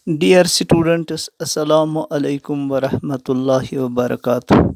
Dear students, Assalamu alaikum wa rahmatullahi wa barakatuh.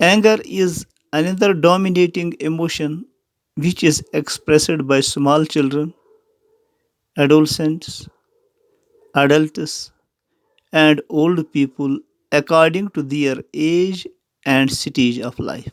Anger is another dominating emotion which is expressed by small children, adolescents, adults, and old people according to their age and stage of life.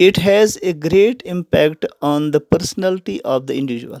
It has a great impact on the personality of the individual.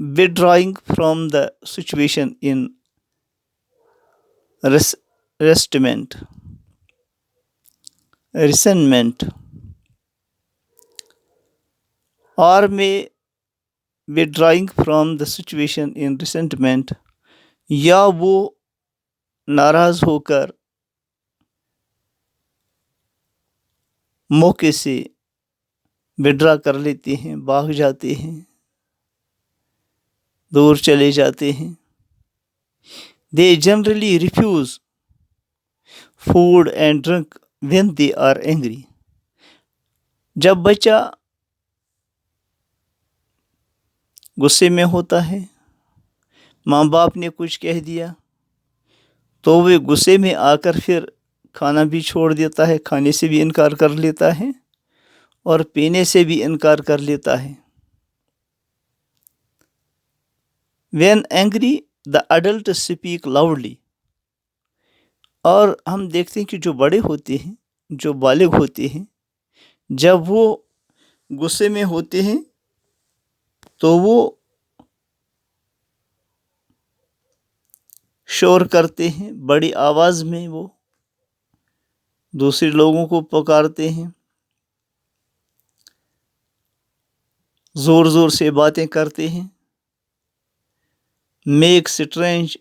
withdrawing from the situation in resentment, or may withdrawing from the situation in resentment, یا وہ ناراض ہو کر موقع سے وڈرا کر لیتے ہیں، بھاگ جاتے ہیں، دور چلے جاتے ہیں. They generally refuse food and drink when they are angry. جب بچہ غصے میں ہوتا ہے، ماں باپ نے کچھ کہہ دیا تو وہ غصے میں آ کر پھر کھانا بھی چھوڑ دیتا ہے، کھانے سے بھی انکار کر لیتا ہے اور پینے سے بھی انکار کر لیتا ہے. When angry, the adults speak loudly. اور ہم دیکھتے ہیں کہ جو بڑے ہوتے ہیں، جو بالغ ہوتے ہیں، جب وہ غصے میں ہوتے ہیں تو وہ شور کرتے ہیں، بڑی آواز میں وہ دوسرے لوگوں کو پکارتے ہیں، زور زور سے باتیں کرتے ہیں. میک اسٹرینج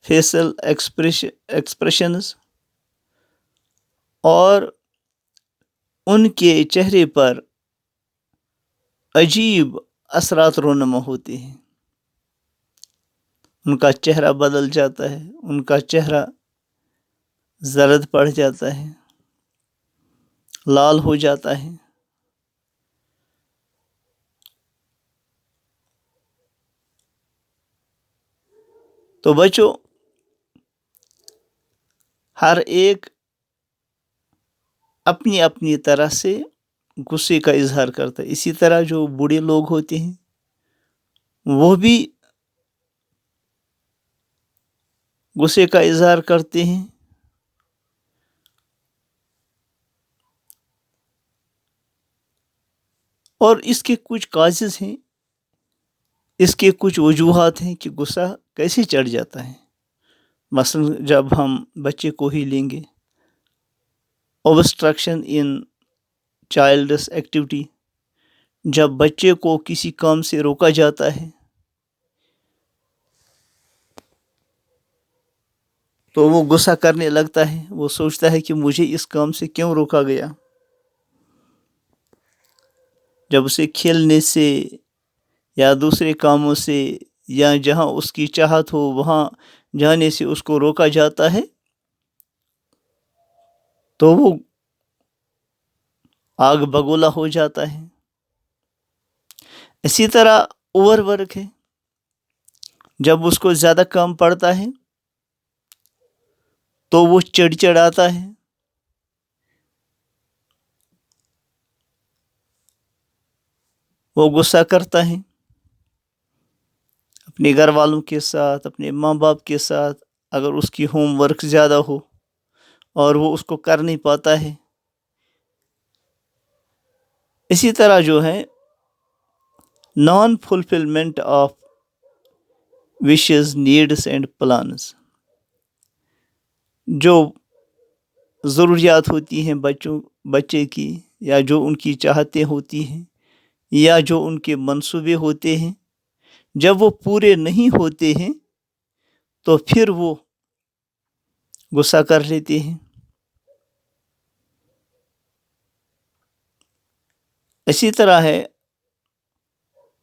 فیشل ایکسپریشنز، اور ان کے چہرے پر عجیب اثرات رونما ہوتے ہیں. ان کا چہرہ بدل جاتا ہے، ان کا چہرہ زرد پڑ جاتا ہے، لال ہو جاتا ہے. تو بچوں، ہر ایک اپنی اپنی طرح سے غصے کا اظہار کرتا ہے. اسی طرح جو بوڑھے لوگ ہوتے ہیں وہ بھی غصے کا اظہار کرتے ہیں. اور اس کے کچھ کازز ہیں، اس کے کچھ وجوہات ہیں کہ غصہ کیسے چڑھ جاتا ہے. مثلا جب ہم بچے کو ہی لیں گے، obstruction in child's activity، جب بچے کو کسی کام سے روکا جاتا ہے تو وہ غصہ کرنے لگتا ہے، وہ سوچتا ہے کہ مجھے اس کام سے کیوں روکا گیا. جب اسے کھیلنے سے یا دوسرے کاموں سے یا جہاں اس کی چاہت ہو وہاں جانے سے اس کو روکا جاتا ہے تو وہ آگ بگولا ہو جاتا ہے. اسی طرح اوور ورک ہے، جب اس کو زیادہ کام پڑتا ہے تو وہ چڑچڑاتا ہے، وہ غصہ کرتا ہے اپنے گھر والوں کے ساتھ، اپنے ماں باپ کے ساتھ. اگر اس کی ہوم ورک زیادہ ہو اور وہ اس کو کر نہیں پاتا ہے. اسی طرح جو ہے naan fulfilment of wishes, needs and plans, جو ضروریات ہوتی ہیں بچے کی، یا جو ان کی چاہتیں ہوتی ہیں یا جو ان کے منصوبے ہوتے ہیں، جب وہ پورے نہیں ہوتے ہیں تو پھر وہ غصہ کر لیتے ہیں. اسی طرح ہے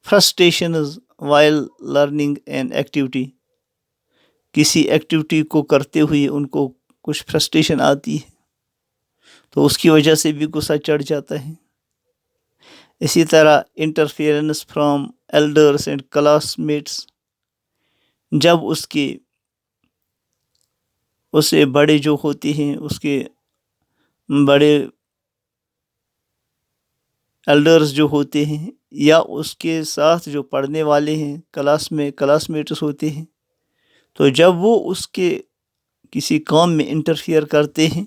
frustrations while learning an activity, کسی ایکٹیویٹی کو کرتے ہوئے ان کو کچھ فرسٹریشن آتی ہے تو اس کی وجہ سے بھی غصہ چڑھ جاتا ہے. اسی طرح interference from elders and classmates, جب اس سے بڑے جو ہوتے ہیں، اس کے بڑے ایلڈرز جو ہوتے ہیں یا اس کے ساتھ جو پڑھنے والے ہیں کلاس میٹس ہوتے ہیں، تو جب وہ اس کے کسی کام میں انٹرفیئر کرتے ہیں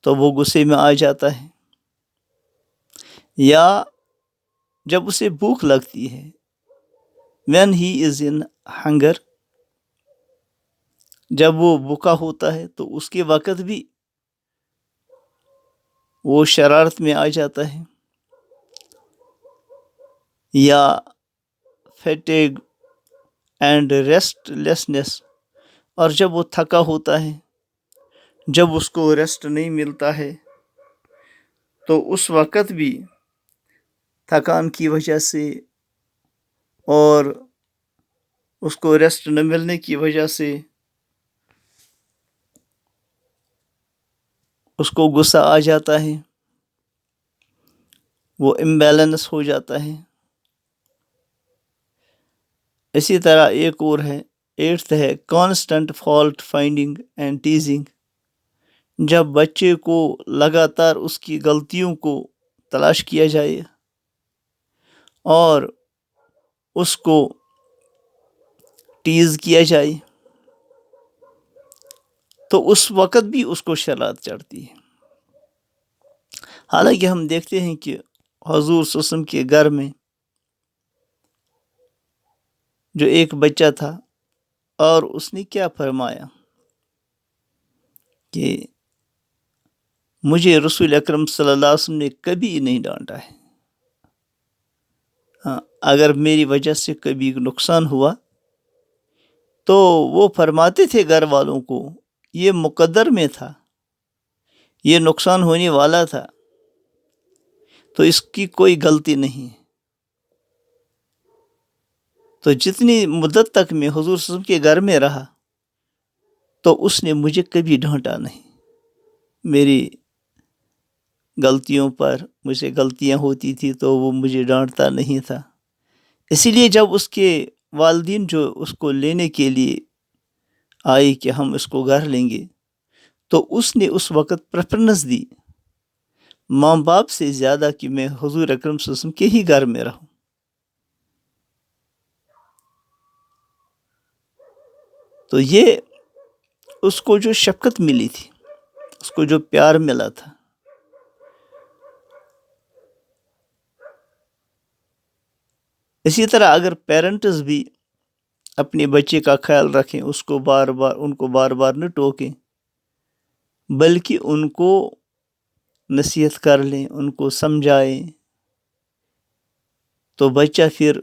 تو وہ غصے میں آ جاتا ہے. یا جب اسے بھوک لگتی ہے when he is in hunger, جب وہ بھوکا ہوتا ہے تو اس کے وقت بھی وہ شرارت میں آ جاتا ہے. یا fatigue اینڈ restlessness، اور جب وہ تھکا ہوتا ہے، جب اس کو ریسٹ نہیں ملتا ہے تو اس وقت بھی تھکان کی وجہ سے اور اس کو ریسٹ نہ ملنے کی وجہ سے اس کو غصہ آ جاتا ہے، وہ امبیلنس ہو جاتا ہے. اسی طرح ایک اور ہے 8th ہے constant fault finding and teasing, جب بچے کو لگاتار اس کی غلطیوں کو تلاش کیا جائے اور اس کو ٹیز کیا جائے تو اس وقت بھی اس کو شرارت چڑھتی ہے. حالانکہ ہم دیکھتے ہیں کہ حضور صلی اللہ علیہ وسلم کے گھر میں جو ایک بچہ تھا اور اس نے کیا فرمایا کہ مجھے رسول اکرم صلی اللہ علیہ وسلم نے کبھی نہیں ڈانٹا ہے. اگر میری وجہ سے کبھی نقصان ہوا تو وہ فرماتے تھے گھر والوں کو یہ مقدر میں تھا، یہ نقصان ہونے والا تھا، تو اس کی کوئی غلطی نہیں. تو جتنی مدت تک میں حضور صلی اللہ علیہ وسلم کے گھر میں رہا تو اس نے مجھے کبھی ڈانٹا نہیں. میری غلطیوں پر مجھے غلطیاں ہوتی تھی تو وہ مجھے ڈانٹتا نہیں تھا. اسی لیے جب اس کے والدین جو اس کو لینے کے لیے آئے کہ ہم اس کو گھر لیں گے تو اس نے اس وقت پریفرنس دی ماں باپ سے زیادہ کہ میں حضور اکرم صلی اللہ علیہ وسلم کے ہی گھر میں رہوں. تو یہ اس کو جو شفقت ملی تھی، اس کو جو پیار ملا تھا، اسی طرح اگر پیرنٹس بھی اپنے بچے کا خیال رکھیں، اس کو ان کو بار بار نہ ٹوکیں بلکہ ان کو نصیحت کر لیں، ان کو سمجھائیں، تو بچہ پھر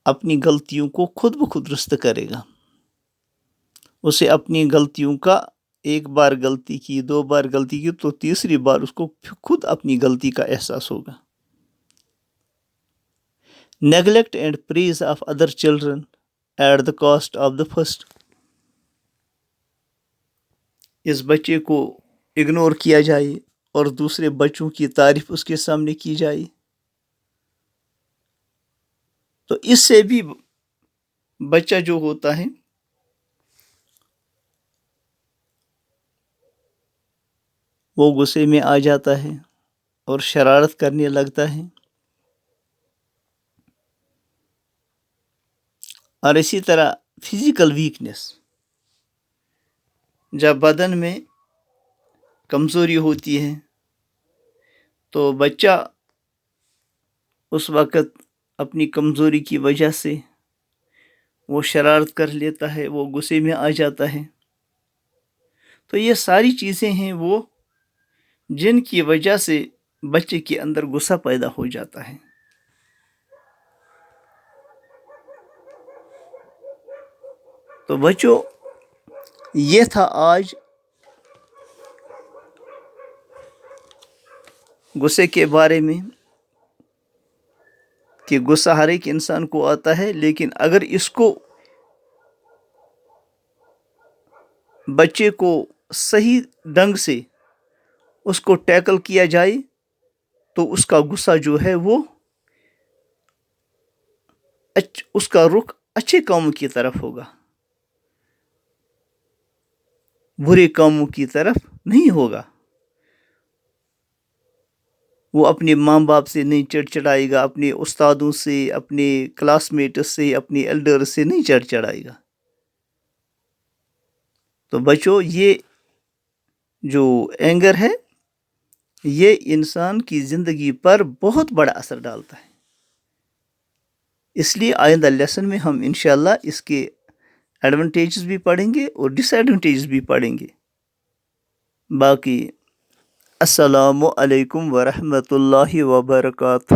اپنی غلطیوں کو خود بخود درست کرے گا. اسے اپنی غلطیوں کا ایک بار غلطی کی، 2 بار غلطی کی تو تیسری بار اس کو خود اپنی غلطی کا احساس ہوگا. Neglect and praise of other children at the cost of the first, اس بچے کو اگنور کیا جائے اور دوسرے بچوں کی تعریف اس کے سامنے کی جائے تو اس سے بھی بچہ جو ہوتا ہے وہ غصے میں آ جاتا ہے اور شرارت کرنے لگتا ہے. اور اسی طرح فزیکل ویکنیس، جب بدن میں کمزوری ہوتی ہے تو بچہ اس وقت اپنی کمزوری کی وجہ سے وہ شرارت کر لیتا ہے، وہ غصے میں آ جاتا ہے. تو یہ ساری چیزیں ہیں وہ جن کی وجہ سے بچے کے اندر غصہ پیدا ہو جاتا ہے. تو بچوں، یہ تھا آج غصے کے بارے میں کہ غصہ ہر ایک انسان کو آتا ہے، لیکن اگر اس کو بچے کو صحیح ڈھنگ سے اس کو ٹیکل کیا جائے تو اس کا غصہ جو ہے وہ اس کا رخ اچھے کاموں کی طرف ہوگا، برے کاموں کی طرف نہیں ہوگا. وہ اپنے ماں باپ سے نہیں چڑھائے گا، اپنے استادوں سے، اپنے کلاس میٹس سے، اپنے ایلڈر سے نہیں چڑھائے گا. تو بچوں، یہ جو اینگر ہے یہ انسان کی زندگی پر بہت بڑا اثر ڈالتا ہے. اس لیے آئندہ لیسن میں ہم انشاءاللہ اس کے ایڈوانٹیجز بھی پڑھیں گے اور ڈس ایڈوانٹیجز بھی پڑھیں گے. باقی السلام علیکم ورحمۃ اللہ وبرکاتہ.